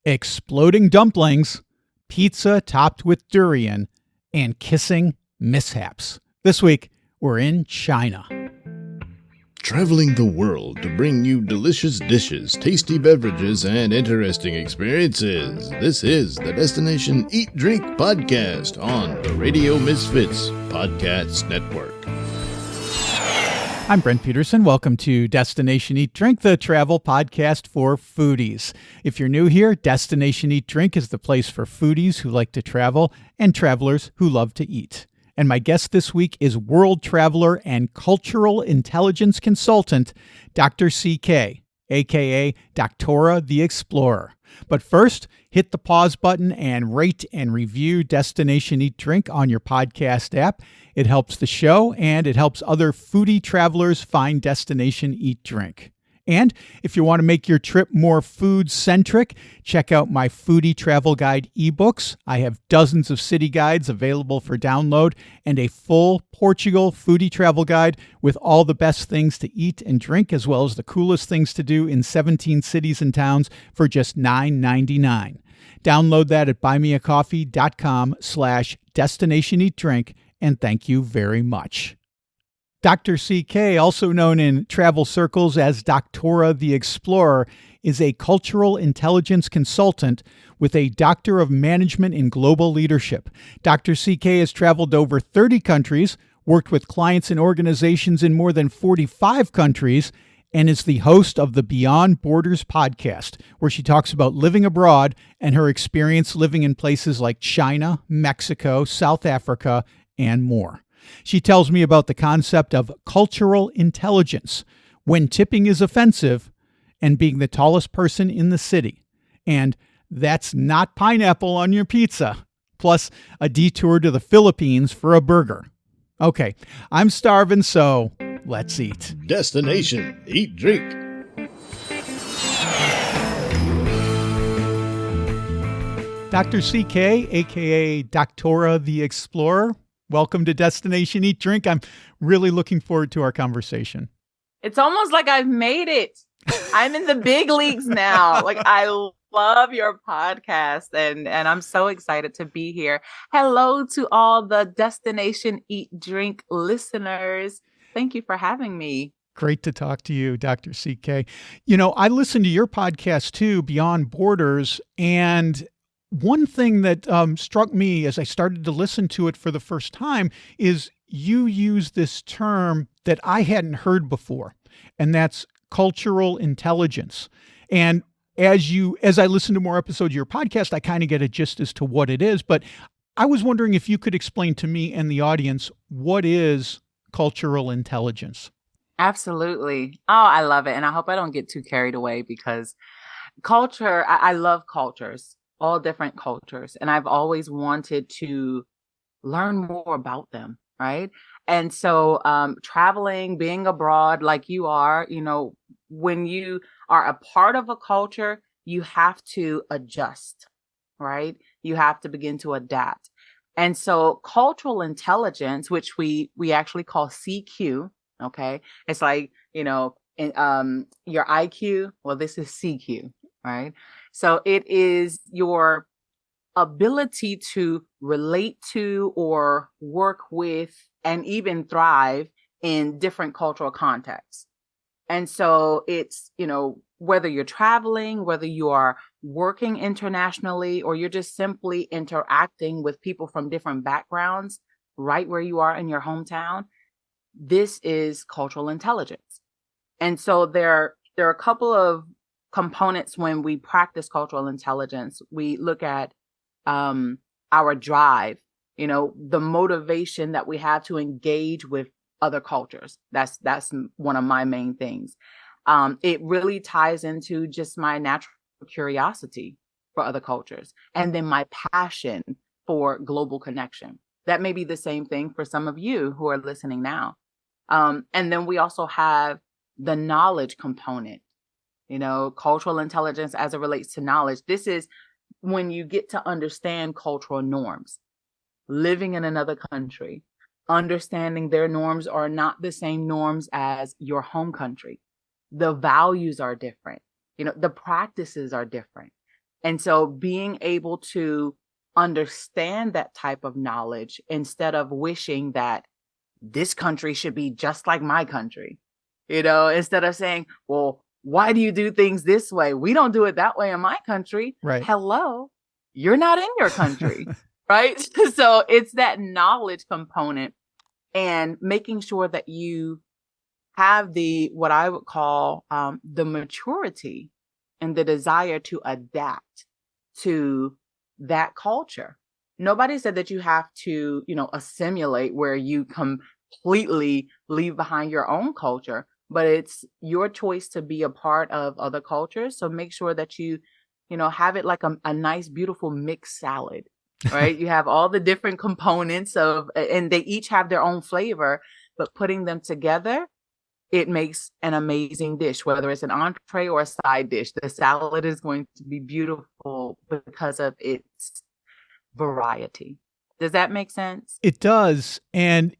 exploding dumplings, pizza topped with durian, and kissing mishaps. This week, we're in China. Traveling the world to bring you delicious dishes, tasty beverages, and interesting experiences. This is the Destination Eat Drink Podcast on the Radio Misfits Podcast Network. I'm Brent Peterson. Welcome to Destination Eat Drink, the travel podcast for foodies. If you're new here, Destination Eat Drink is the place for foodies who like to travel and travelers who love to eat. And my guest this week is world traveler and cultural intelligence consultant, Dr. CK, aka Doctora the Explorer. But first, hit the pause button and rate and review Destination Eat Drink on your podcast app. It helps the show and it helps other foodie travelers find Destination Eat Drink. And if you want to make your trip more food-centric, check out my Foodie Travel Guide ebooks. I have dozens of city guides available for download and a full Portugal foodie travel guide with all the best things to eat and drink, as well as the coolest things to do in 17 cities and towns for just $9.99. Download that at buymeacoffee.com/destinationeatdrink, and thank you very much. Dr. CK, also known in travel circles as Doctora the Explorer, is a cultural intelligence consultant with a Doctor of Management in Global Leadership. Dr. CK has traveled to over 30 countries, worked with clients and organizations in more than 45 countries, and is the host of the Beyond Borders podcast, where she talks about living abroad and her experience living in places like China, Mexico, South Africa, and more. She tells me about the concept of cultural intelligence, when tipping is offensive, and being the tallest person in the city. And that's not pineapple on your pizza, plus a detour to the Philippines for a burger. Okay, I'm starving, so let's eat. Destination Eat Drink. Dr. CK, aka Doctora the Explorer, welcome to Destination Eat Drink. I'm really looking forward to our conversation. It's almost like I've made it. I'm in the big leagues now. Like, I love your podcast and I'm so excited to be here. Hello to all the Destination Eat Drink listeners. Thank you for having me. Great to talk to you, Dr. CK. You know, I listen to your podcast too, Beyond Borders, and one thing that struck me as I started to listen to it for the first time is you use this term that I hadn't heard before, and that's cultural intelligence. And as I listen to more episodes of your podcast, I kind of get a gist as to what it is. But I was wondering if you could explain to me and the audience, what is cultural intelligence? Absolutely. Oh, I love it. And I hope I don't get too carried away because culture, I love cultures. All different cultures. And I've always wanted to learn more about them, right? And so traveling, being abroad like you are, you know, when you are a part of a culture, you have to adjust, right? You have to begin to adapt. And so cultural intelligence, which we actually call CQ, okay? It's like, you know, your IQ, well, this is CQ, right? So it is your ability to relate to or work with and even thrive in different cultural contexts. And so it's, you know, whether you're traveling, whether you are working internationally, or you're just simply interacting with people from different backgrounds right where you are in your hometown, this is cultural intelligence. And so there are a couple of components when we practice cultural intelligence. We look at our drive, you know, the motivation that we have to engage with other cultures. That's one of my main things. It really ties into just my natural curiosity for other cultures, and then my passion for global connection. That may be the same thing for some of you who are listening now. And then we also have the knowledge component. You know, cultural intelligence as it relates to knowledge. This is when you get to understand cultural norms, living in another country, understanding their norms are not the same norms as your home country. The values are different. You know, the practices are different. And so being able to understand that type of knowledge instead of wishing that this country should be just like my country, instead of saying, well, why do you do things this way? We don't do it that way in my country. Right. Hello, you're not in your country, right? So it's that knowledge component and making sure that you have what I would call the maturity and the desire to adapt to that culture. Nobody said that you have to, assimilate where you completely leave behind your own culture, but it's your choice to be a part of other cultures. So make sure that you, have it like a nice, beautiful mixed salad, right? You have all the different components and they each have their own flavor, but putting them together, it makes an amazing dish, whether it's an entree or a side dish. The salad is going to be beautiful because of its variety. Does that make sense? It does. And,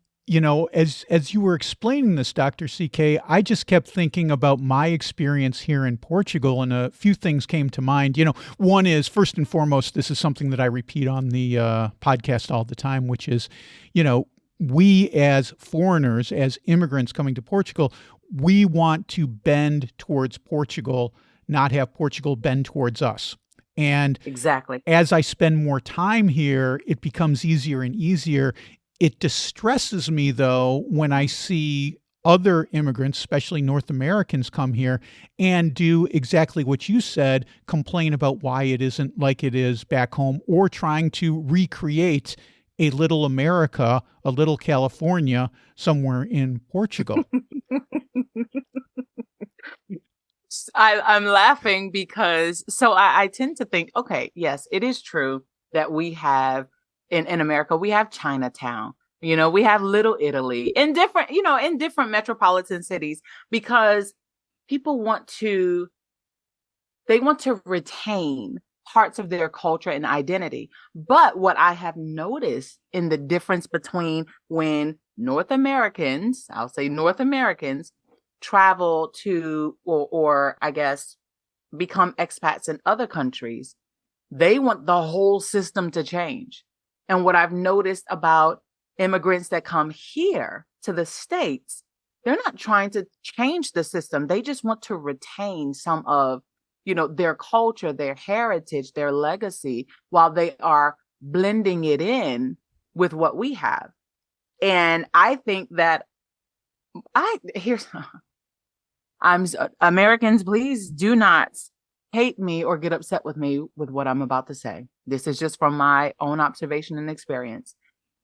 as you were explaining this, Dr. CK, I just kept thinking about my experience here in Portugal, and a few things came to mind. One is, first and foremost, this is something that I repeat on the podcast all the time, which is, we as foreigners, as immigrants coming to Portugal, we want to bend towards Portugal, not have Portugal bend towards us. And exactly, as I spend more time here, it becomes easier and easier. It distresses me, though, when I see other immigrants, especially North Americans, come here and do exactly what you said, complain about why it isn't like it is back home, or trying to recreate a little America, a little California, somewhere in Portugal. I'm laughing because I tend to think, okay, yes, it is true that we have in America, we have Chinatown, we have Little Italy in different metropolitan cities, because people want to retain parts of their culture and identity. But what I have noticed in the difference between when North Americans, I'll say North Americans, travel to or I guess become expats in other countries, they want the whole system to change. And what I've noticed about immigrants that come here to the States, they're not trying to change the system. They just want to retain some of their culture, their heritage, their legacy, while they are blending it in with what we have. And I think that Americans, please do not hate me or get upset with me with what I'm about to say. This is just from my own observation and experience.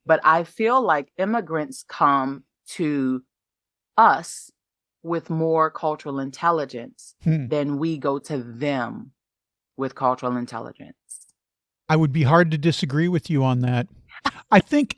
But I feel like immigrants come to us with more cultural intelligence than we go to them with cultural intelligence. I would be hard to disagree with you on that. I think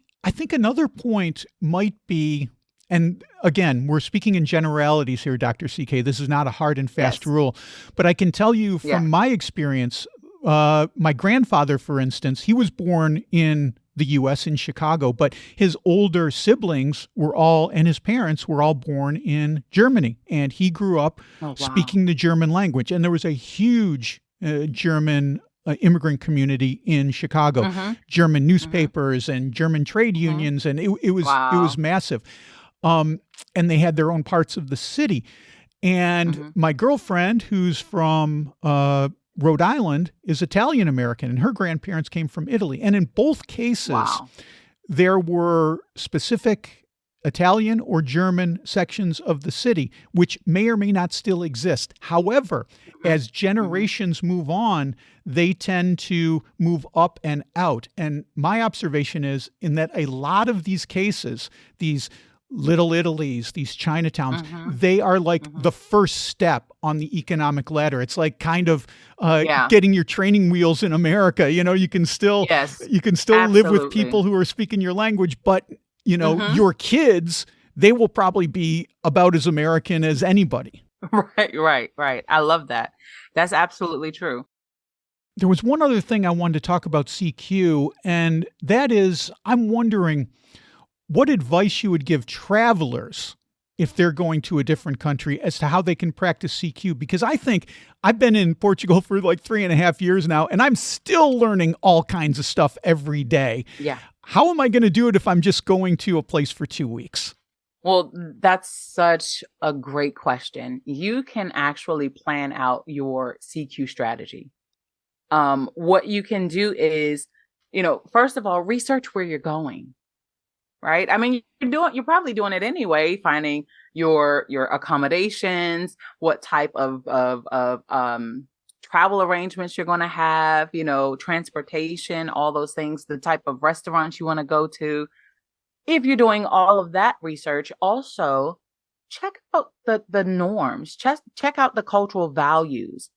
another point might be, and again, we're speaking in generalities here, Dr. CK. This is not a hard and fast rule, but I can tell you from my experience, my grandfather, for instance, he was born in the U.S. in Chicago, but his older siblings and his parents were all born in Germany. And he grew up speaking the German language. And there was a huge German immigrant community in Chicago, German newspapers and German trade unions. And it was massive. And they had their own parts of the city. And my girlfriend, who's from Rhode Island, is Italian American, and her grandparents came from Italy. And in both cases, there were specific Italian or German sections of the city, which may or may not still exist. However, as generations move on, they tend to move up and out. And my observation is in that a lot of these cases, these Little Italies, these Chinatowns, they are like the first step on the economic ladder. It's like kind of getting your training wheels in America. You can still live with people who are speaking your language, but your kids, they will probably be about as American as anybody. Right. I love that. That's absolutely true. There was one other thing I wanted to talk about, CQ, and that is, I'm wondering what advice you would give travelers if they're going to a different country as to how they can practice CQ? Because I think I've been in Portugal for like 3.5 years now, and I'm still learning all kinds of stuff every day. Yeah. How am I going to do it if I'm just going to a place for 2 weeks? Well, that's such a great question. You can actually plan out your CQ strategy. What you can do is, first of all, research where you're going, right? I mean, you're probably doing it anyway, finding your accommodations, what type of travel arrangements you're going to have, transportation, all those things, the type of restaurants you want to go to. If you're doing all of that research, also check out the norms, check out the cultural values,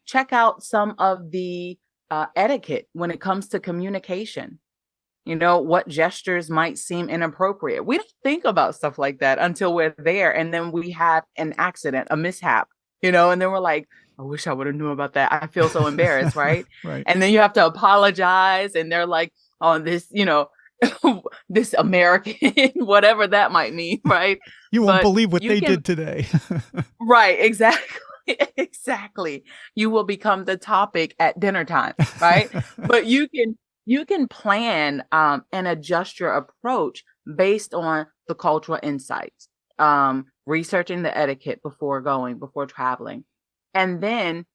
check out some of the etiquette when it comes to communication. What gestures might seem inappropriate. We don't think about stuff like that until we're there, and then we have an accident, a mishap, and then we're like, I wish I would have knew about that. I feel so embarrassed, right? Right. And then you have to apologize, and they're like, oh, this, this American, whatever that might mean, right? You won't believe what they did today. Right, exactly. Exactly. You will become the topic at dinner time, right? But you can plan and adjust your approach based on the cultural insights, researching the etiquette before traveling, and then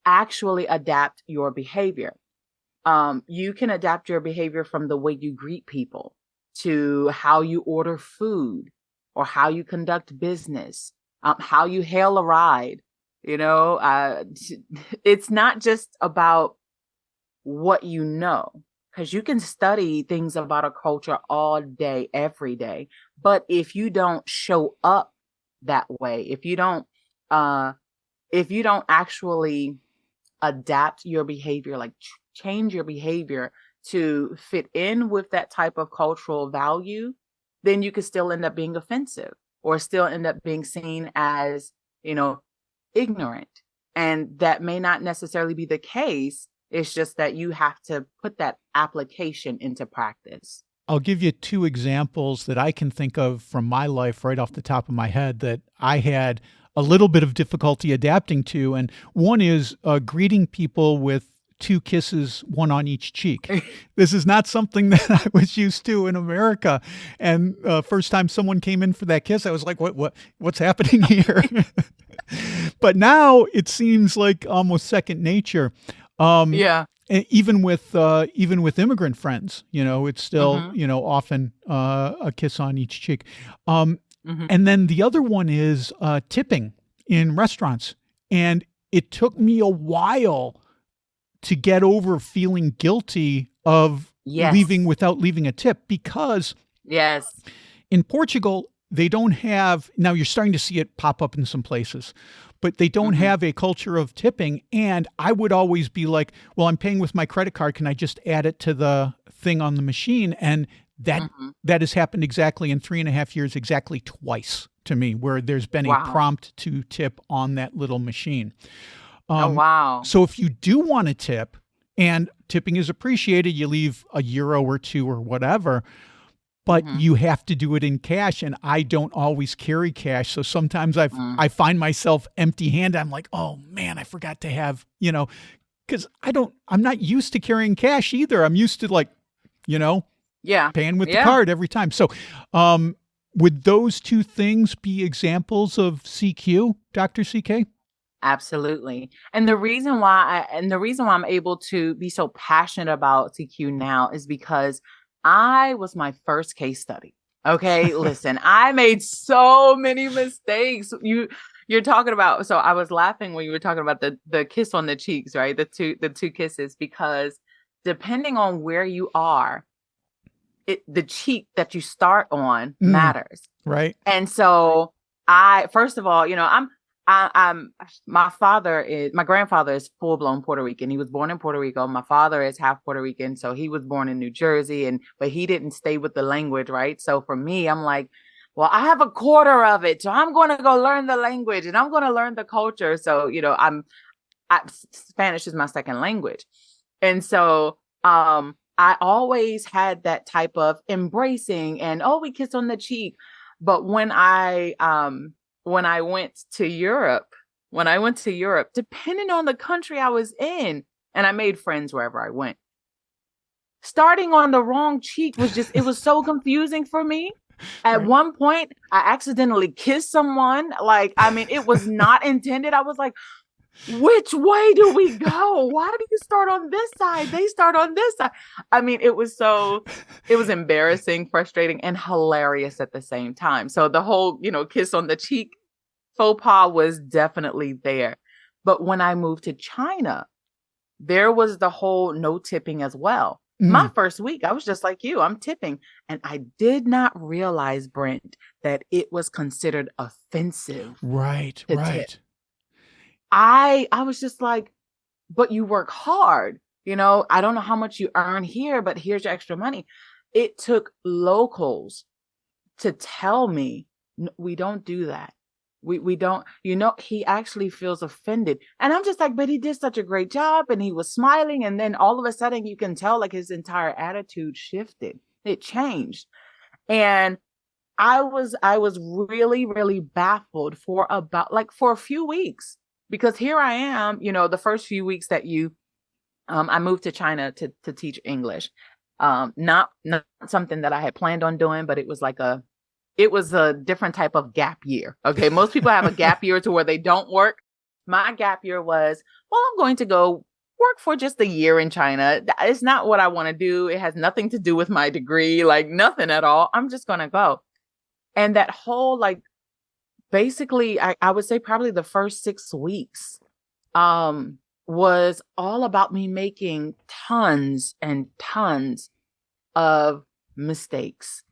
actually adapt your behavior. You can adapt your behavior from the way you greet people to how you order food or how you conduct business, how you hail a ride. It's not just about what you know, because you can study things about a culture all day, every day. But if you don't show up that way, if you don't actually adapt your behavior, like change your behavior to fit in with that type of cultural value, then you could still end up being offensive or still end up being seen as, ignorant. And that may not necessarily be the case. It's just that you have to put that application into practice. I'll give you 2 examples that I can think of from my life right off the top of my head that I had a little bit of difficulty adapting to. And one is greeting people with 2 kisses, 1 on each cheek. This is not something that I was used to in America. And first time someone came in for that kiss, I was like, what's happening here? But now it seems like almost second nature. Yeah. Even with immigrant friends, it's still, Mm-hmm. Often a kiss on each cheek. Mm-hmm. And then the other one is tipping in restaurants. And it took me a while to get over feeling guilty of Yes. leaving without leaving a tip, because Yes. in Portugal, they don't have, now you're starting to see it pop up in some places, but they don't Mm-hmm. have a culture of tipping. And I would always be like, well, I'm paying with my credit card. Can I just add it to the thing on the machine? And that has happened exactly in 3.5 years, exactly twice to me, where there's been a Wow. prompt to tip on that little machine. Oh, wow. So if you do want to tip, and tipping is appreciated, you leave €1 or 2 or whatever, but you have to do it in cash. And I don't always carry cash. So sometimes I find myself empty handed. I'm like, oh man, I forgot to have, because I'm not used to carrying cash either. I'm used to Yeah. paying with the card every time. So would those 2 things be examples of CQ, Dr. CK? Absolutely. And the reason why I'm able to be so passionate about CQ now is because I was my first case study. Okay, listen, I made so many mistakes. You're talking about, so I was laughing when you were talking about the kiss on the cheeks, right? The two kisses, because depending on where you are, the cheek that you start on matters. Right. And so first of all, my grandfather is full blown Puerto Rican. He was born in Puerto Rico. My father is half Puerto Rican. So he was born in New Jersey, but he didn't stay with the language. Right. So for me, I'm like, well, I have a quarter of it. So I'm going to go learn the language and I'm going to learn the culture. So, Spanish is my second language. And so, I always had that type of embracing and, we kiss on the cheek. But when I went to Europe, depending on the country I was in, and I made friends wherever I went, starting on the wrong cheek it was so confusing for me. At Right. one point, I accidentally kissed someone. Like, I mean, it was not intended. I was like, which way do we go? Why do you start on this side? They start on this side. I mean, it was embarrassing, frustrating, and hilarious at the same time. So the whole, kiss on the cheek faux pas was definitely there. But when I moved to China, there was the whole no tipping as well. My first week, I was just like you, I'm tipping. And I did not realize, Brent, that it was considered offensive. Right. to Right. tip. I was just like, but you work hard. I don't know how much you earn here, but here's your extra money. It took locals to tell me, we don't do that. We don't, he actually feels offended. And I'm just like, but he did such a great job and he was smiling. And then all of a sudden you can tell like his entire attitude shifted. It changed. And I was really, really baffled for a few weeks, because here I am, the first few weeks that I moved to China to teach English. Not something that I had planned on doing, but it was a different type of gap year. Okay. Most people have a gap year to where they don't work. My gap year was, well, I'm going to go work for just a year in China. It's not what I want to do. It has nothing to do with my degree, like nothing at all. I'm just going to go. And that whole, basically, I would say probably the first 6 weeks was all about me making tons and tons of mistakes,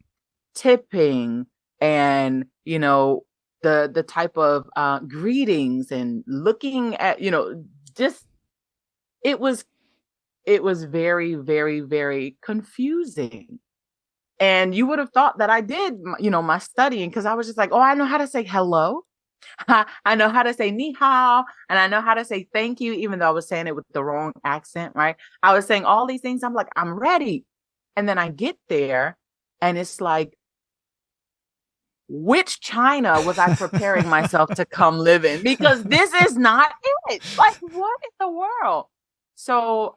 tipping, and the type of greetings and looking at just it was very, very, very confusing. And you would have thought that I did my studying, because I was just like, oh, I know how to say hello, I know how to say ni hao, and I know how to say thank you, even though I was saying it with the wrong accent, right? I was saying all these things. I'm like, I'm ready. And then I get there and it's like, which China was I preparing myself to come live in? Because this is not it. Like, what in the world? So,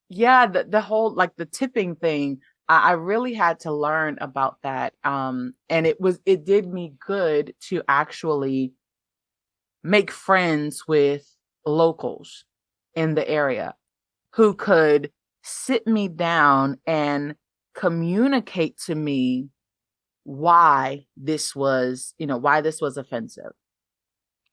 yeah, the whole, the tipping thing, I really had to learn about that. And it did me good to actually make friends with locals in the area who could sit me down and communicate to me why this was offensive,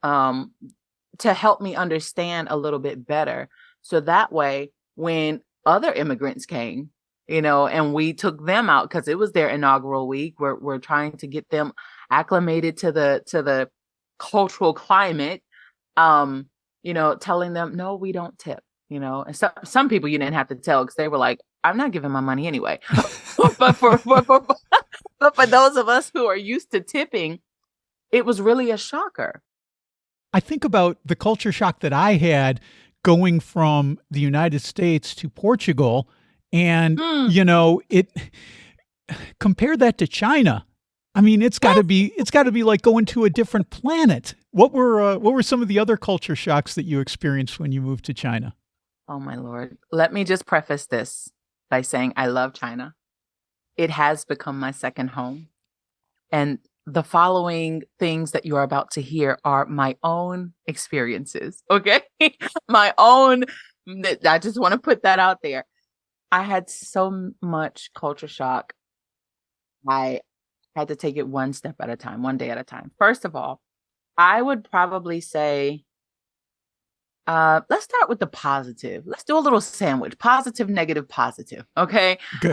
to help me understand a little bit better. So that way, when other immigrants came, and we took them out, because it was their inaugural week, we're trying to get them acclimated to the cultural climate, telling them, no, we don't tip, and some people you didn't have to tell, because they were like, I'm not giving my money anyway. but for those of us who are used to tipping, it was really a shocker. I think about the culture shock that I had going from the United States to Portugal, and compare that to China. I mean, it's got to be like going to a different planet. What were some of the other culture shocks that you experienced when you moved to China? Oh my Lord. Let me just preface this by saying I love China. It has become my second home. And the following things that you are about to hear are my own experiences. Okay. My own. I just want to put that out there. I had so much culture shock. I had to take it one step at a time, one day at a time. First of all, I would probably say, let's start with the positive. Let's do a little sandwich. Positive, negative, positive. Okay. Good.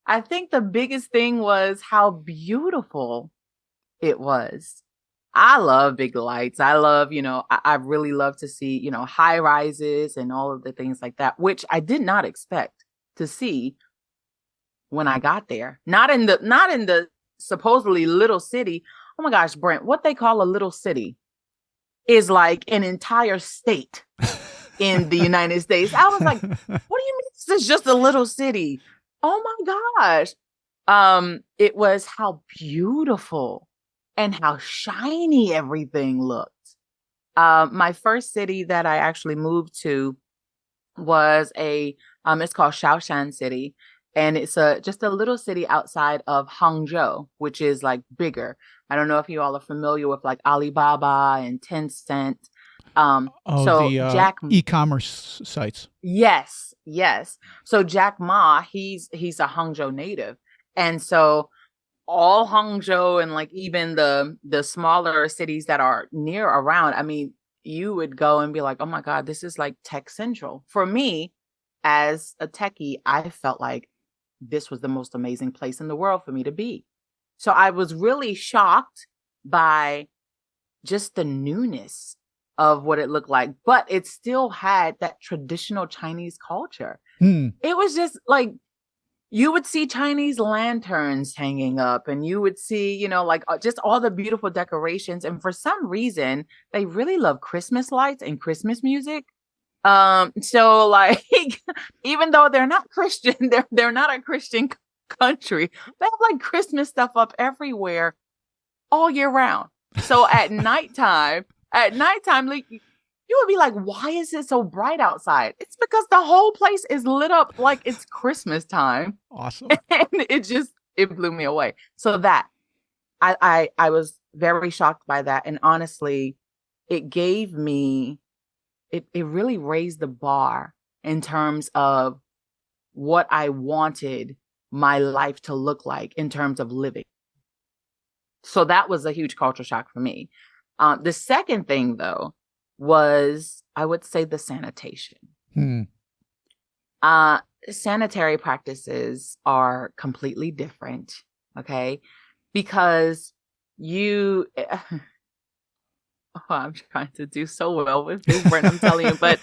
I think the biggest thing was how beautiful it was. I love big lights. I love, I really love to see, high rises and all of the things like that, which I did not expect to see when I got there. Not in the supposedly little city. Oh my gosh, Brent, what they call a little city is like an entire state in the United States. I was like, what do you mean this is just a little city? Oh my gosh. It was how beautiful and how shiny everything looked. My first city that I actually moved to was it's called Shaoshan City, and it's just a little city outside of Hangzhou, which is like bigger. I don't know if you all are familiar with like Alibaba and Tencent. So The Jack, e-commerce sites. yes, yes. So Jack Ma, he's a Hangzhou native, and so all Hangzhou and like even the smaller cities that are near around, I mean, you would go and be like, oh my God, this is like tech central. For me, as a techie, I felt like this was the most amazing place in the world for me to be. So I was really shocked by just the newness of what it looked like, but it still had that traditional Chinese culture. It was just like, you would see Chinese lanterns hanging up, and you would see, like just all the beautiful decorations. And for some reason, they really love Christmas lights and Christmas music. So like, even though they're not Christian, they're not a Christian country. They have like Christmas stuff up everywhere all year round. So at nighttime, like, you would be like, why is it so bright outside? It's because the whole place is lit up like it's Christmas time. Awesome. And it blew me away. So that I was very shocked by that. And honestly, it gave me, it really raised the bar in terms of what I wanted my life to look like in terms of living. So that was a huge culture shock for me. The second thing, though, was, I would say, the sanitation. Sanitary practices are completely different, okay? Because I'm trying to do so well with this, Brent, I'm telling you, but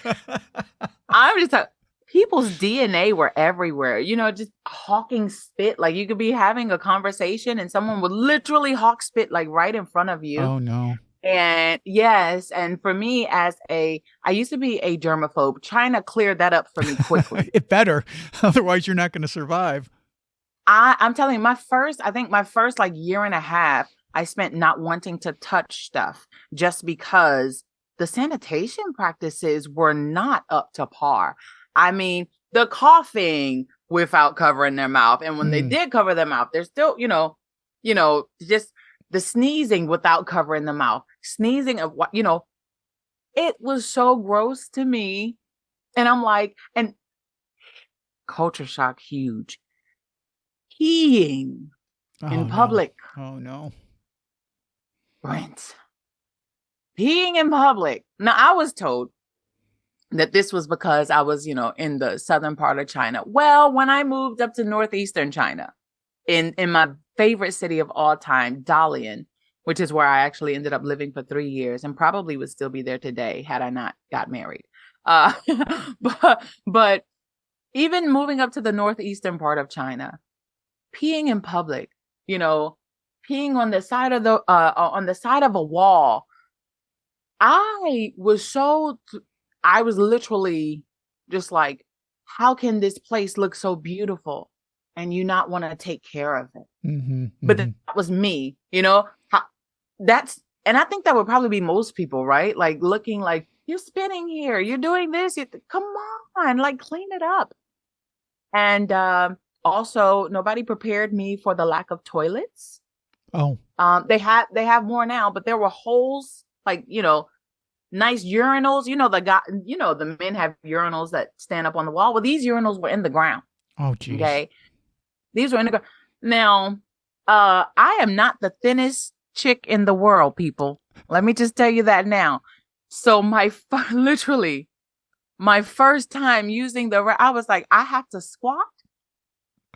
I'm just talking, people's DNA were everywhere, just hawking spit. Like, you could be having a conversation and someone would literally hawk spit like right in front of you. Oh no. And yes, and for me, I used to be a germaphobe, trying to clear that up for me quickly. It better, otherwise you're not going to survive. I'm telling you, my first like year and a half, I spent not wanting to touch stuff just because the sanitation practices were not up to par. I mean, the coughing without covering their mouth, and when they did cover their mouth, they're still, just the sneezing without covering the mouth, sneezing of what, it was so gross to me. And I'm like, and culture shock, huge. Peeing in public. No. Oh no. Brent. Peeing in public. Now, I was told that this was because I was, in the southern part of China. Well, when I moved up to northeastern China, in my favorite city of all time, Dalian, which is where I actually ended up living for 3 years and probably would still be there today had I not got married. But even moving up to the northeastern part of China, peeing in public, peeing on the side of a wall. I was literally just like, how can this place look so beautiful and you not want to take care of it? But that was me, and I think that would probably be most people, right? Like, looking like, you're spinning here, you're doing this, come on, like, clean it up. And also, nobody prepared me for the lack of toilets. Oh. They have more now, but there were holes, like, nice urinals. The men have urinals that stand up on the wall. Well, these urinals were in the ground. Oh, geez. Okay. These were in the ground. Now, I am not the thinnest chick in the world, people. Let me just tell you that now. So literally, my first time using I was like, I have to squat.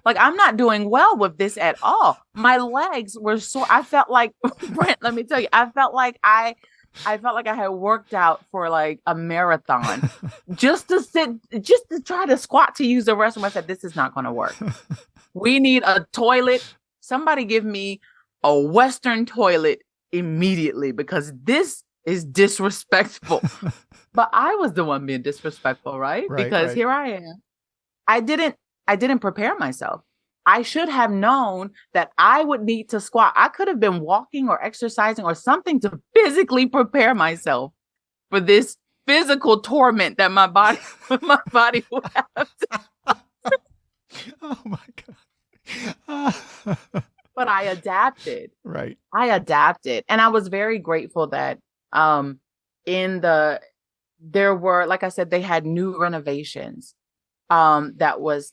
Like, I'm not doing well with this at all. My legs were sore. I felt like, Brent, let me tell you, I felt like I had worked out for like a marathon just to try to squat to use the restroom. I said, this is not going to work. We need a toilet. Somebody give me a Western toilet immediately, because this is disrespectful. But I was the one being disrespectful, right? Because here I am. I didn't prepare myself. I should have known that I would need to squat. I could have been walking or exercising or something to physically prepare myself for this physical torment that my body would have. Oh my God. But I adapted. Right. I adapted. And I was very grateful that there were, like I said, they had new renovations that was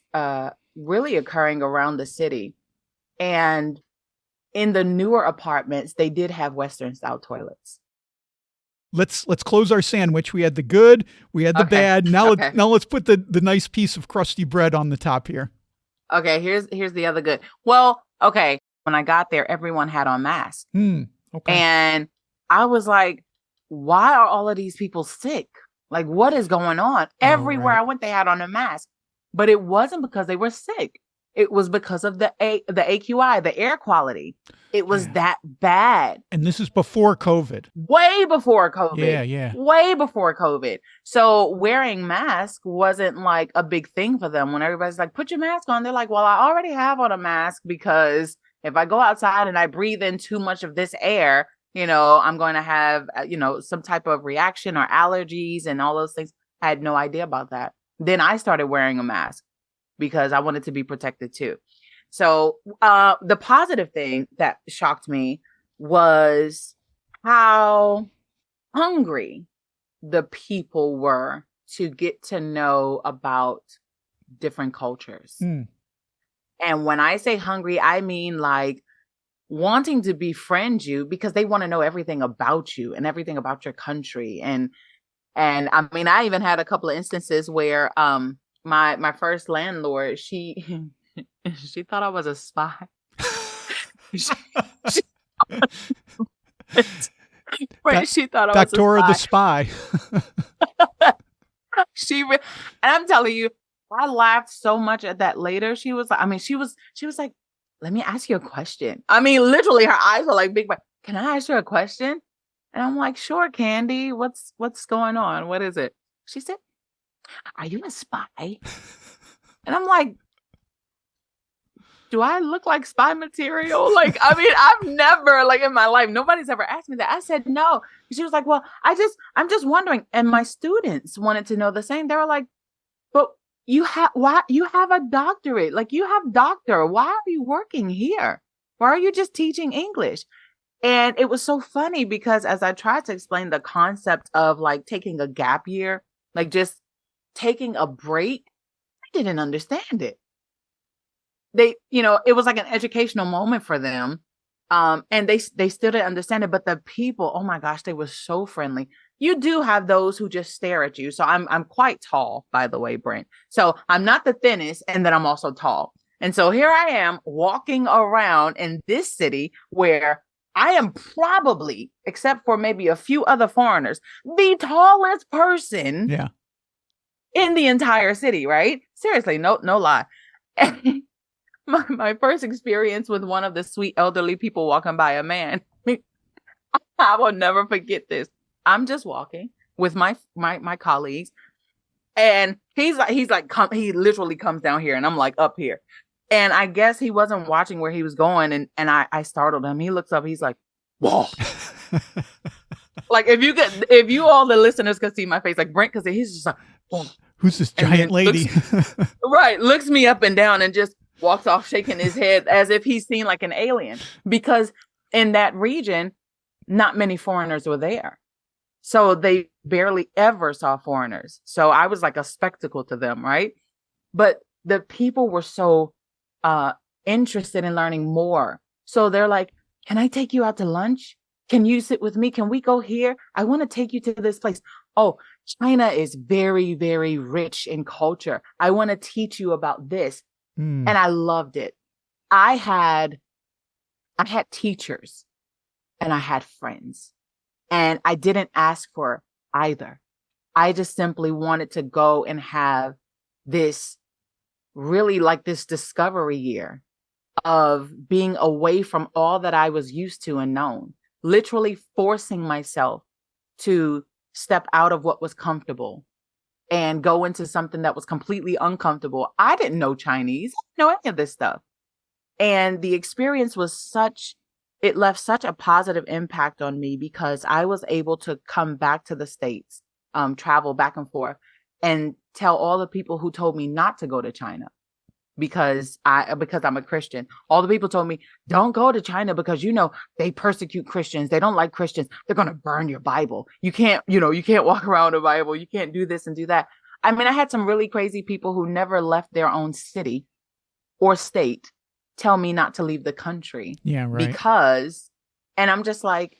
really occurring around the city. And in the newer apartments, they did have Western style toilets. Let's close our sandwich. We had the good, we had the bad. Now let's put the nice piece of crusty bread on the top here. Okay, here's the other good. Well, okay, when I got there, everyone had on masks. Okay. And I was like, why are all of these people sick? Like, what is going on? Everywhere I went, they had on a mask. But it wasn't because they were sick. It was because of the AQI, the air quality. It was that bad. And this is before COVID. Way before COVID. Yeah. Way before COVID. So wearing masks wasn't like a big thing for them. When everybody's like, put your mask on, they're like, well, I already have on a mask because if I go outside and I breathe in too much of this air, I'm going to have, some type of reaction or allergies and all those things. I had no idea about that. Then I started wearing a mask because I wanted to be protected too. So the positive thing that shocked me was how hungry the people were to get to know about different cultures. And when I say hungry, I mean like wanting to befriend you because they want to know everything about you and everything about your country. And I mean, I even had a couple of instances where my first landlord, she thought I was a spy. She thought I was a spy. Doctora the Spy. And I'm telling you, I laughed so much at that later. She was like, let me ask you a question. I mean, literally her eyes were like big, but can I ask you a question? And I'm like, sure, Candy. What's going on? What is it? She said, are you a spy? And I'm like, do I look like spy material? Like, I mean, I've never, like in my life, nobody's ever asked me that. I said, no. She was like, well, I'm just wondering. And my students wanted to know the same. They were like, but you have a doctorate. Like you have doctor. Why are you working here? Why are you just teaching English? And it was so funny because as I tried to explain the concept of like taking a gap year, like just taking a break, I didn't understand it. It was like an educational moment for them. And they still didn't understand it. But the people, oh my gosh, they were so friendly. You do have those who just stare at you. So I'm quite tall, by the way, Brent. So I'm not the thinnest, and then I'm also tall. And so here I am walking around in this city where I am probably, except for maybe a few other foreigners, the tallest person in the entire city, right? Seriously, no lie. My first experience with one of the sweet elderly people walking by, a man, I will never forget this. I'm just walking with my colleagues, and he literally comes down here, and I'm like up here. And I guess he wasn't watching where he was going, and I startled him. He looks up, he's like, whoa. Like if you all the listeners could see my face, like Brent, because he's just like, whoa. Who's this giant lady? Looks me up and down and just walks off shaking his head as if he's seen like an alien. Because in that region, not many foreigners were there. So they barely ever saw foreigners. So I was like a spectacle to them, right? But the people were so interested in learning more. So they're like, can I take you out to lunch? Can you sit with me? Can we go here? I want to take you to this place. Oh, China is very, very rich in culture. I want to teach you about this. And I loved it. I had teachers and I had friends, and I didn't ask for either. I just simply wanted to go and have this really like this discovery year of being away from all that I was used to and known, literally forcing myself to step out of what was comfortable and go into something that was completely uncomfortable. I didn't know Chinese. I didn't know any of this stuff. And the experience was it left such a positive impact on me because I was able to come back to the States, travel back and forth, and tell all the people who told me not to go to China because I'm a Christian. All the people told me, don't go to China because, they persecute Christians. They don't like Christians. They're going to burn your Bible. You can't walk around a Bible. You can't do this and do that. I mean, I had some really crazy people who never left their own city or state tell me not to leave the country. Yeah, right. And I'm just like,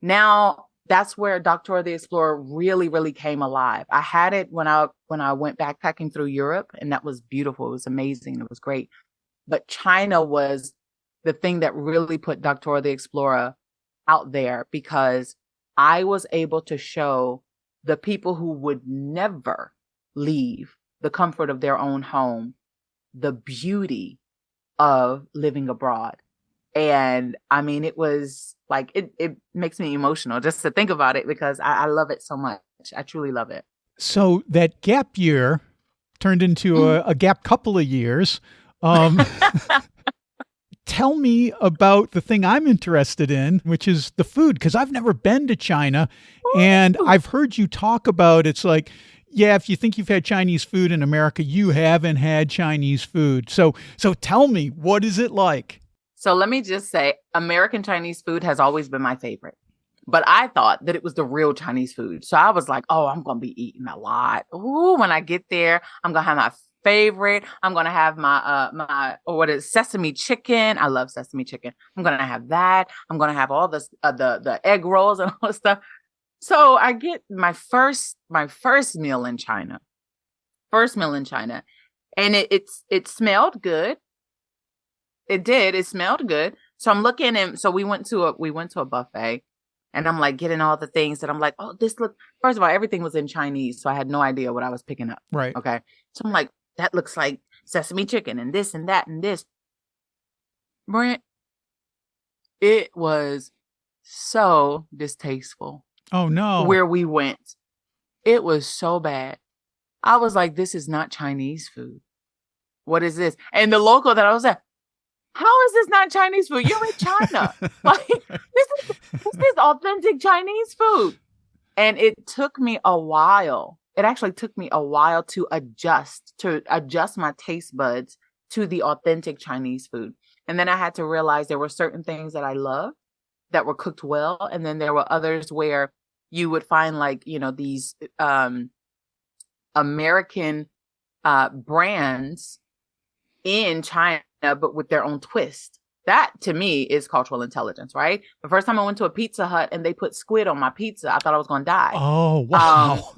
now that's where Doctora the Explorer really, really came alive. I had it when I went backpacking through Europe, and that was beautiful. It was amazing. It was great. But China was the thing that really put Doctora the Explorer out there because I was able to show the people who would never leave the comfort of their own home the beauty of living abroad. And I mean, it was like, it makes me emotional just to think about it because I love it so much. I truly love it. So that gap year turned into a gap couple of years. Tell me about the thing I'm interested in, which is the food, because I've never been to China. And I've heard you talk about, it's like, yeah, if you think you've had Chinese food in America, you haven't had Chinese food. So tell me, what is it like? So let me just say, American Chinese food has always been my favorite. But I thought that it was the real Chinese food. So I was like, oh, I'm going to be eating a lot. Ooh, when I get there, I'm going to have my favorite. I'm going to have my sesame chicken. I love sesame chicken. I'm going to have that. I'm going to have all the egg rolls and all this stuff. So I get my first meal in China. And it smelled good. It did. It smelled good. So I'm looking, and so we went to a buffet, and I'm like getting all the things that I'm like, oh, first of all, everything was in Chinese. So I had no idea what I was picking up. Right. Okay. So I'm like, that looks like sesame chicken and this and that and this. Brent, it was so distasteful. Oh no. Where we went. It was so bad. I was like, this is not Chinese food. What is this? And the local that I was at, how is this not Chinese food? You're in China. Like, this is authentic Chinese food. And it took me a while. It actually took me a while to adjust my taste buds to the authentic Chinese food. And then I had to realize there were certain things that I loved that were cooked well. And then there were others where you would find like, these American brands in China, but with their own twist. That to me is cultural intelligence, right? The first time I went to a Pizza Hut and they put squid on my pizza, I thought I was going to die. Oh, wow.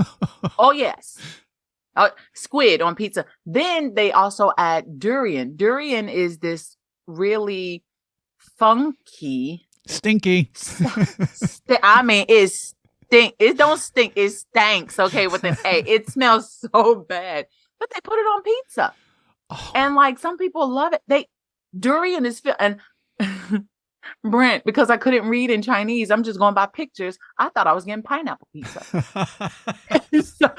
Oh, yes. Squid on pizza. Then they also add durian. Durian is this really funky, stinky. I mean, it don't stink. It stinks. Okay, with an A. It smells so bad, but they put it on pizza. Oh. And like some people love it. Durian is and Brent, because I couldn't read in Chinese, I'm just going by pictures. I thought I was getting pineapple pizza.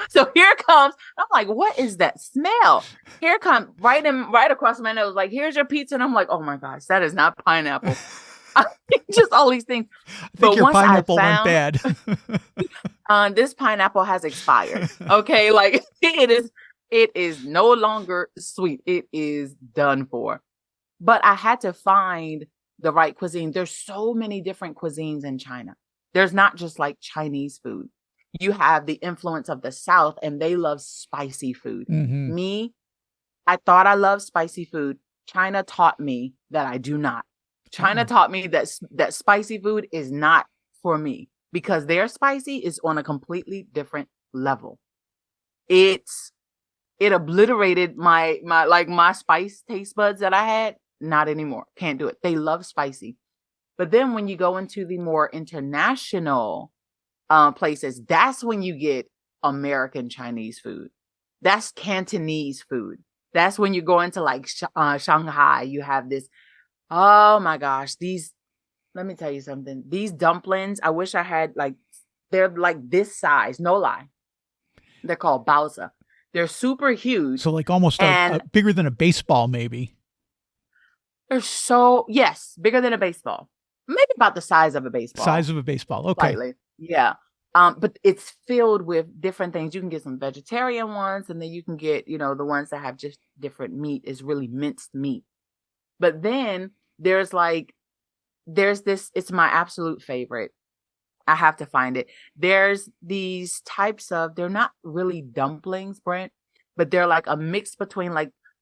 so here it comes. I'm like, what is that smell? Here it comes right across my nose. Like, here's your pizza. And I'm like, oh my gosh, that is not pineapple. Just all these things. I think your pineapple went bad. This pineapple has expired. Okay, like it is no longer sweet. It is done for. But I had to find the right cuisine. There's so many different cuisines in China. There's not just like Chinese food. You have the influence of the South, and they love spicy food. Mm-hmm. Me, I thought I loved spicy food. China taught me that I do not. China taught me that spicy food is not for me because their spicy is on a completely different level. It obliterated my spice taste buds that I had. Not anymore. Can't do it. They love spicy. But then when you go into the more international places, that's when you get American Chinese food. That's Cantonese food. That's when you go into like Shanghai. You have this. Oh my gosh. Let me tell you something. These dumplings, I wish I had they're like this size. No lie. They're called baozi. They're super huge. So like almost bigger than a baseball, maybe. They're so, yes, bigger than a baseball. Maybe about the size of a baseball. Size of a baseball. Okay. Slightly. Yeah. But it's filled with different things. You can get some vegetarian ones, and then you can get, the ones that have just different meat. Is really minced meat. But then there's this, it's my absolute favorite. I have to find it. There's these types of, they're not really dumplings, Brent, but they're like a mix between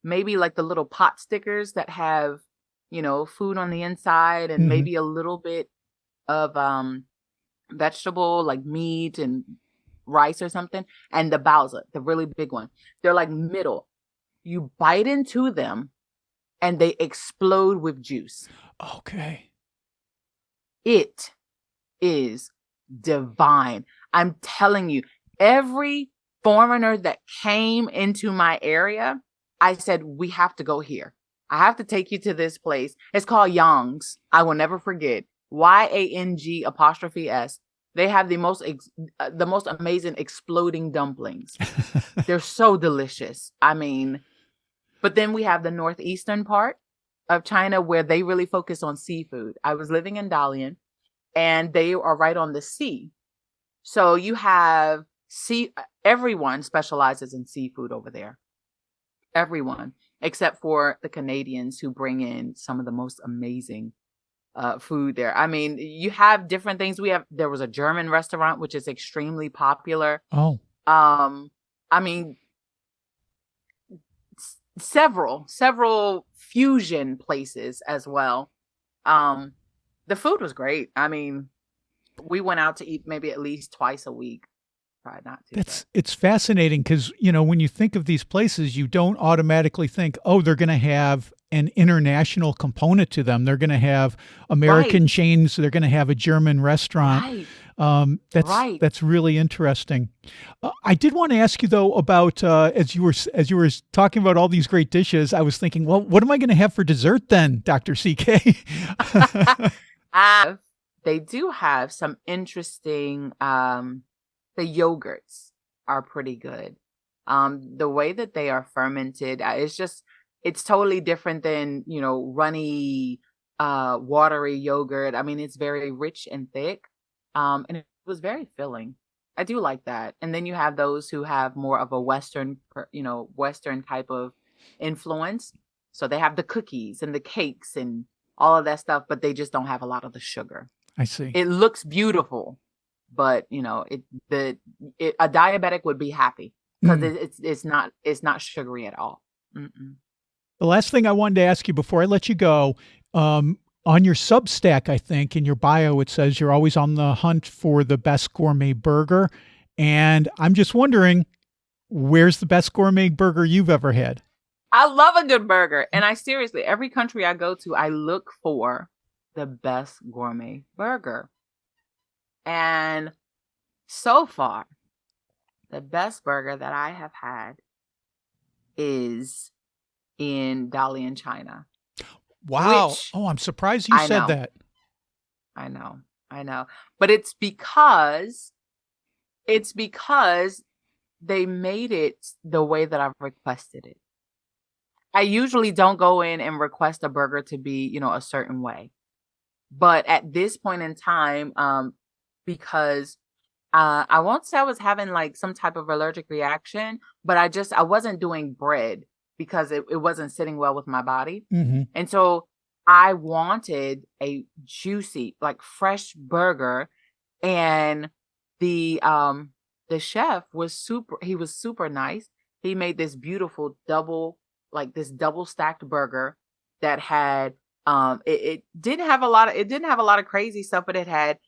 maybe like the little pot stickers that have, food on the inside, and maybe a little bit of vegetable like meat and rice or something, and the baozi, the really big one. They're like middle. You bite into them and they explode with juice. Okay. It is divine. I'm telling you, every foreigner that came into my area, I said, we have to go here. I have to take you to this place. It's called Yang's. I will never forget. Yang''S. They have the most amazing exploding dumplings. They're so delicious. I mean, but then we have the northeastern part of China where they really focus on seafood. I was living in Dalian, and they are right on the sea. So you have everyone specializes in seafood over there. Everyone, except for the Canadians, who bring in some of the most amazing food there. I mean, you have different things. There was a German restaurant, which is extremely popular. Oh. I mean, several fusion places as well. The food was great. I mean, we went out to eat maybe at least twice a week. Probably not too. It's fascinating because, when you think of these places, you don't automatically think, oh, they're going to have an international component to them. They're going to have American chains. They're going to have a German restaurant. Right. That's really interesting. I did want to ask you though about as you were talking about all these great dishes, I was thinking, well, what am I going to have for dessert then, Dr. CK? They do have some interesting. The yogurts are pretty good. The way that they are fermented, it's totally different than, runny, watery yogurt. I mean, it's very rich and thick. And it was very filling. I do like that. And then you have those who have more of a Western type of influence. So they have the cookies and the cakes and all of that stuff, but they just don't have a lot of the sugar. I see. It looks beautiful, but a diabetic would be happy because it's not sugary at all. Mm-mm. The last thing I wanted to ask you before I let you go, on your Substack, I think in your bio, it says you're always on the hunt for the best gourmet burger. And I'm just wondering, where's the best gourmet burger you've ever had? I love a good burger. And every country I go to, I look for the best gourmet burger. And so far, the best burger that I have had is in Dalian, China. Wow. I'm surprised you said that. I know. But it's because they made it the way that I've requested it. I usually don't go in and request a burger to be, a certain way. But at this point in time, because I won't say I was having like some type of allergic reaction, but I wasn't doing bread because it wasn't sitting well with my body. Mm-hmm. And so I wanted a juicy, like fresh burger. And the chef was super nice. He made this beautiful double stacked burger that had it didn't have a lot of crazy stuff, but it had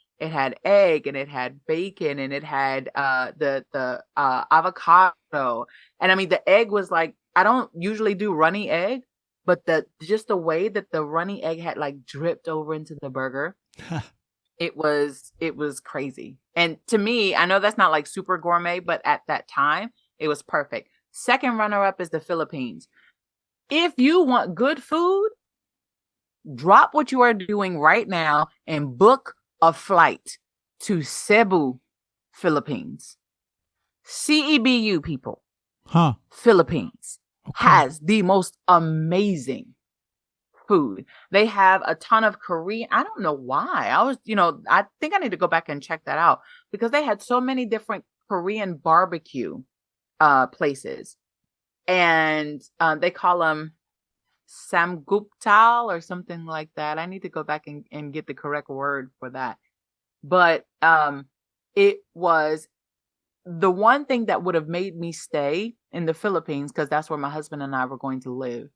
egg and it had bacon and it had the avocado. And I mean, the egg was like, I don't usually do runny egg, but the way that the runny egg had like dripped over into the burger, it was crazy. And to me, I know that's not like super gourmet, but at that time it was perfect. Second runner up is the Philippines. If you want good food, drop what you are doing right now and book a flight to Cebu, Philippines. CEBU, people. Philippines has the most amazing food. They have a ton of Korean. I don't know why. I think I need to go back and check that out because they had so many different Korean barbecue places. And they call them samguptal or something like that. I need to go back and get the correct word for that. But it was the one thing that would have made me stay in the Philippines, because that's where my husband and I were going to live.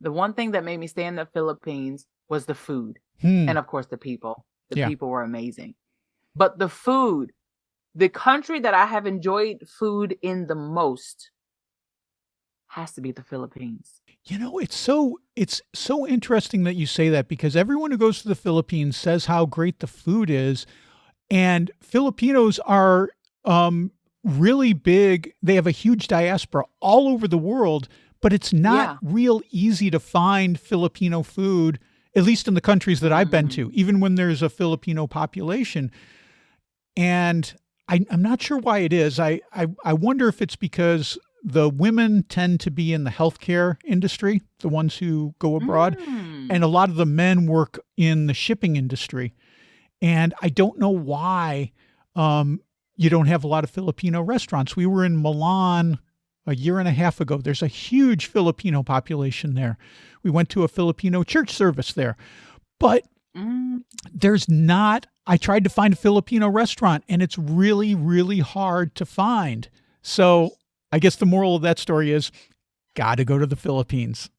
The one thing that made me stay in the Philippines was the food. And of course, the people. The people were amazing. But the food, the country that I have enjoyed food in the most has to be the Philippines. It's so interesting that you say that because everyone who goes to the Philippines says how great the food is. And Filipinos are really big. They have a huge diaspora all over the world, but it's not real easy to find Filipino food, at least in the countries that I've been to, even when there's a Filipino population. And I'm not sure why it is. I wonder if it's because the women tend to be in the healthcare industry, the ones who go abroad, and a lot of the men work in the shipping industry. And I don't know why you don't have a lot of Filipino restaurants. We were in Milan a year and a half ago. There's a huge Filipino population there. We went to a Filipino church service there. But there's not, I tried to find a Filipino restaurant and it's really, really hard to find. So I guess the moral of that story is got to go to the Philippines.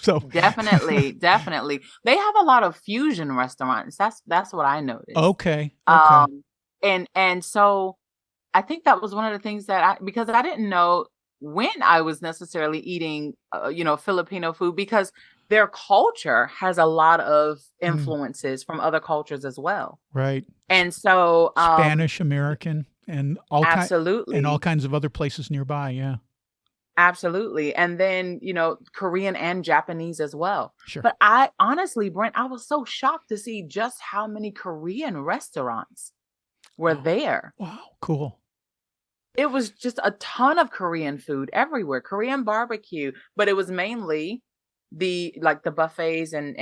So definitely. They have a lot of fusion restaurants. That's what I noticed. Okay. And so I think that was one of the things that because I didn't know when I was necessarily eating, Filipino food, because their culture has a lot of influences from other cultures as well. Right. And so Spanish American and absolutely and all kinds of other places nearby. Yeah. Absolutely. And then, Korean and Japanese as well. Sure. But I honestly, Brent, I was so shocked to see just how many Korean restaurants were there. Wow. Cool. It was just a ton of Korean food everywhere, Korean barbecue, but it was mainly the buffets and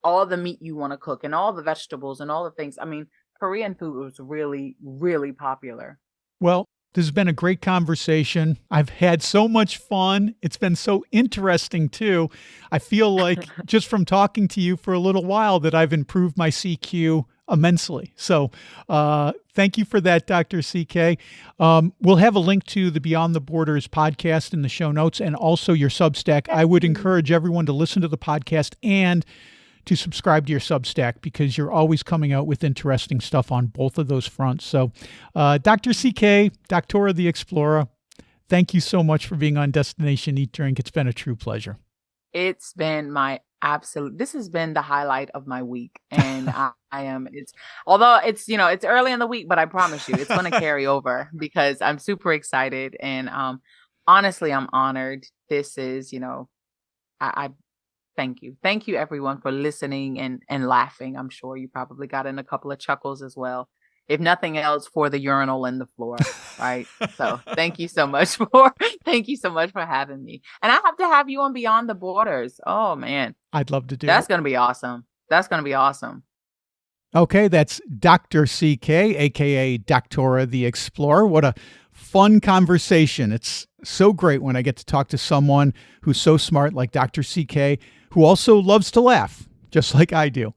all the meat you want to cook and all the vegetables and all the things. I mean, Korean food was really, really popular. Well, this has been a great conversation. I've had so much fun. It's been so interesting too. I feel like just from talking to you for a little while that I've improved my CQ immensely. So thank you for that, Dr. CK. We'll have a link to the Beyond the Borders podcast in the show notes and also your Substack. I would encourage everyone to listen to the podcast and to subscribe to your Substack because you're always coming out with interesting stuff on both of those fronts. So Dr. CK, Doctora the Explorer, thank you so much for being on Destination Eat Drink. It's been a true pleasure. It's been this has been the highlight of my week. And although it's early in the week, but I promise you it's going to carry over because I'm super excited. And honestly, I'm honored. This is, I thank you. Thank you everyone for listening and laughing. I'm sure you probably got in a couple of chuckles as well. If nothing else, for the urinal and the floor, right? So thank you so much for having me. And I have to have you on Beyond the Borders. Oh man. I'd love to do That's it. going to be awesome. Okay, that's Dr. CK, aka Doctora the Explorer. What a fun conversation. It's so great when I get to talk to someone who's so smart like Dr. CK, who also loves to laugh, just like I do.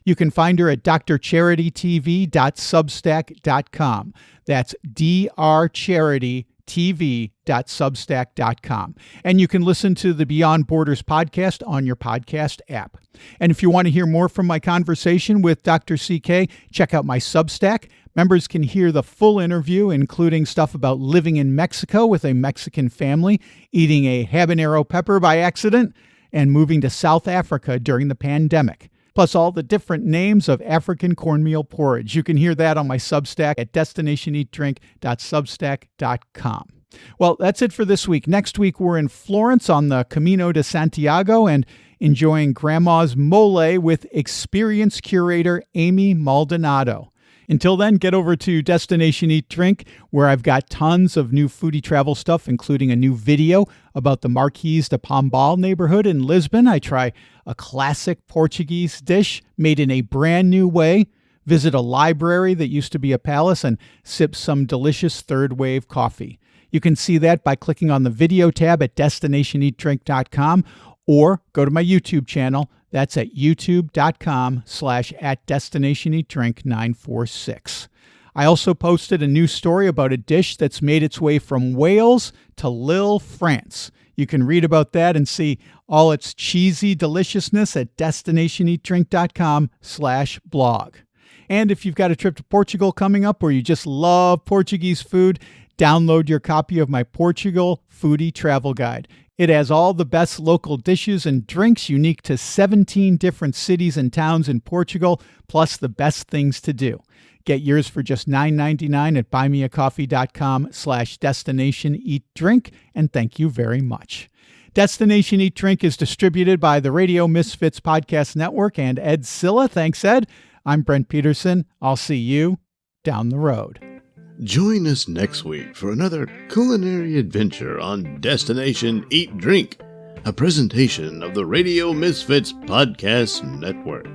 You can find her at drcharitytv.substack.com. That's drcharitytv.substack.com. And you can listen to the Beyond Borders podcast on your podcast app. And if you want to hear more from my conversation with Dr. CK, check out my Substack. Members can hear the full interview, including stuff about living in Mexico with a Mexican family, eating a habanero pepper by accident, and moving to South Africa during the pandemic. Plus all the different names of African cornmeal porridge. You can hear that on my Substack at destinationeatdrink.substack.com. Well, that's it for this week. Next week, we're in Florence on the Camino de Santiago and enjoying Grandma's mole with experience curator Amy Maldonado. Until then, get over to Destination Eat Drink, where I've got tons of new foodie travel stuff, including a new video about the Marquês de Pombal neighborhood in Lisbon. I try a classic Portuguese dish made in a brand new way, visit a library that used to be a palace, and sip some delicious third wave coffee. You can see that by clicking on the video tab at destinationeatdrink.com or go to my YouTube channel. That's at youtube.com/@destinationeatdrink946. I also posted a new story about a dish that's made its way from Wales to Lille, France. You can read about that and see all its cheesy deliciousness at destinationeatdrink.com/blog. And if you've got a trip to Portugal coming up or you just love Portuguese food, download your copy of my Portugal Foodie Travel Guide. It has all the best local dishes and drinks unique to 17 different cities and towns in Portugal, plus the best things to do. Get yours for just $9.99 at buymeacoffee.com/destinationeatdrink, and thank you very much. Destination Eat Drink is distributed by the Radio Misfits Podcast Network and Ed Silla. Thanks, Ed. I'm Brent Peterson. I'll see you down the road. Join us next week for another culinary adventure on Destination Eat Drink, a presentation of the Radio Misfits Podcast Network.